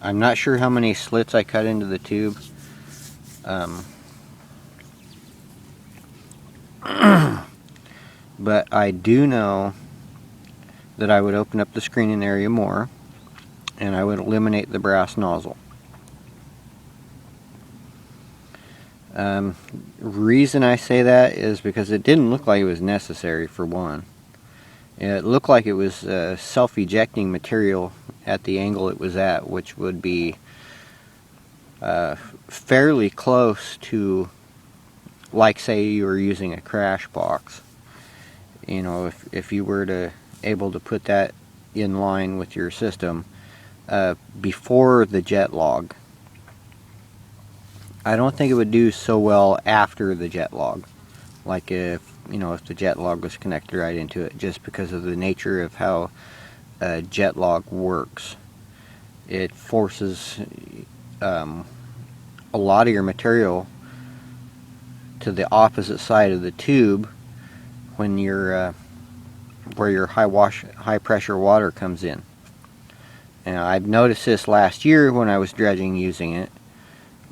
I'm not sure how many slits I cut into the tube. But I do know that I would open up the screening area more, and I would eliminate the brass nozzle. Reason I say that is because it didn't look like it was necessary, for one. It looked like it was self-ejecting material at the angle it was at, which would be fairly close to, like, say you were using a crash box. You know, if you were to able to put that in line with your system before the jet log. I don't think it would do so well after the jet log, like if the jet log was connected right into it, just because of the nature of how jet log works. It forces a lot of your material to the opposite side of the tube when you're where your high pressure water comes in. And I've noticed this last year when I was dredging using it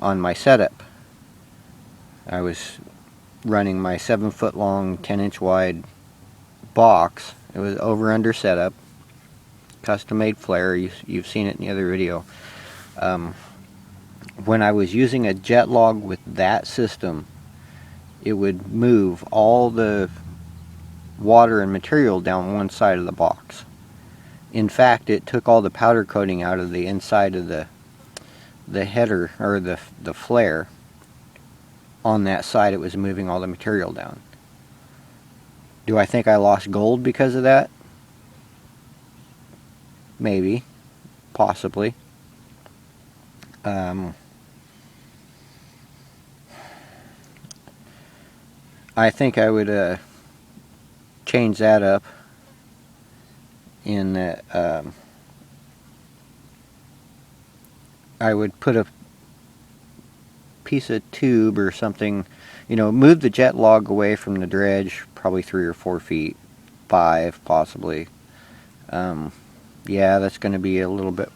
on my setup. I was running my 7-foot long, 10-inch wide box. It was over under setup, custom made flare. You've seen it in the other video. When I was using a jet log with that system, it would move all the water and material down one side of the box. In fact, it took all the powder coating out of the inside of the header, or the flare. On that side, it was moving all the material down. Do I think I lost gold because of that? Maybe. Possibly. I think I would change that up in that I would put a piece of tube or something, move the jet log away from the dredge, probably 3 or 4 feet, 5 possibly. Yeah, that's going to be a little bit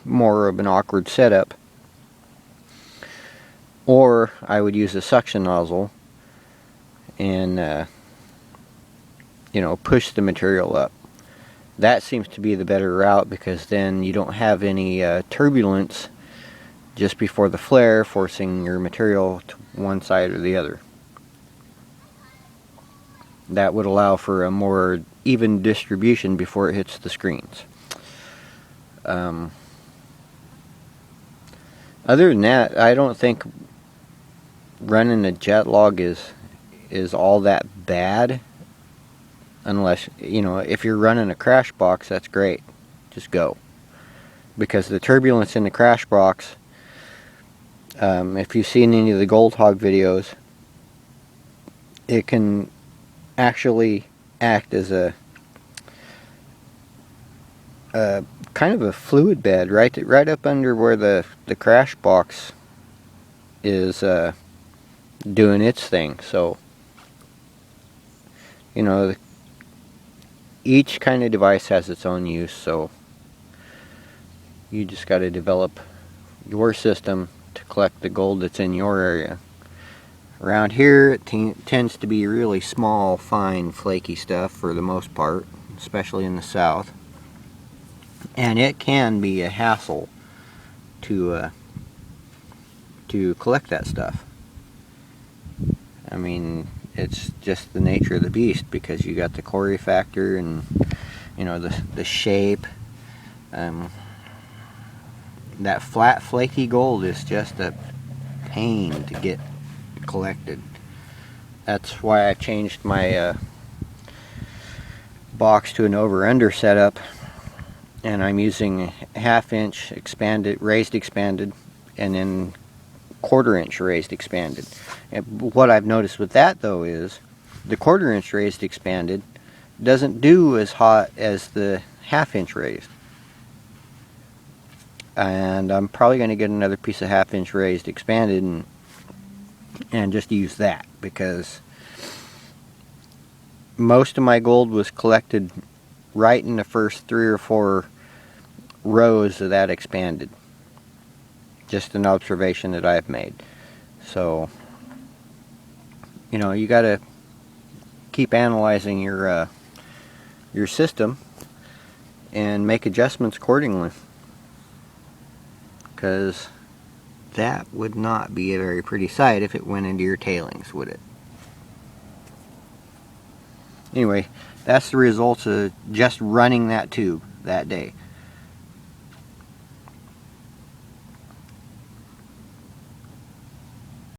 more of an awkward setup. Or I would use a suction nozzle and push the material up. That seems to be the better route, because then you don't have any turbulence just before the flare forcing your material to one side or the other. That would allow for a more even distribution before it hits the screens. Other than that, I don't think running a jet log is all that bad. Unless, if you're running a crash box, that's great. Just go. Because the turbulence in the crash box, if you've seen any of the Gold Hog videos, it can actually act as a kind of a fluid bed right up under where the crash box is doing its thing. So, each kind of device has its own use, so you just got to develop your system to collect the gold that's in your area. Around here, it tends to be really small, fine, flaky stuff for the most part, especially in the south. And it can be a hassle to collect that stuff. I mean, it's just the nature of the beast, because you got the quarry factor and the shape. That flat flaky gold is just a pain to get collected. That's why I changed my box to an over-under setup, and I'm using 1/2 inch expanded, raised expanded, and then 1/4 inch raised expanded. And what I've noticed with that, though, is the 1/4 inch raised expanded doesn't do as hot as the 1/2 inch raised. And I'm probably going to get another piece of 1/2 inch raised expanded and just use that, because most of my gold was collected right in the first 3 or 4 rows of that expanded. Just an observation that I've made. So, you know, you got to keep analyzing your system and make adjustments accordingly, because that would not be a very pretty sight if it went into your tailings, would it? Anyway, that's the results of just running that tube that day.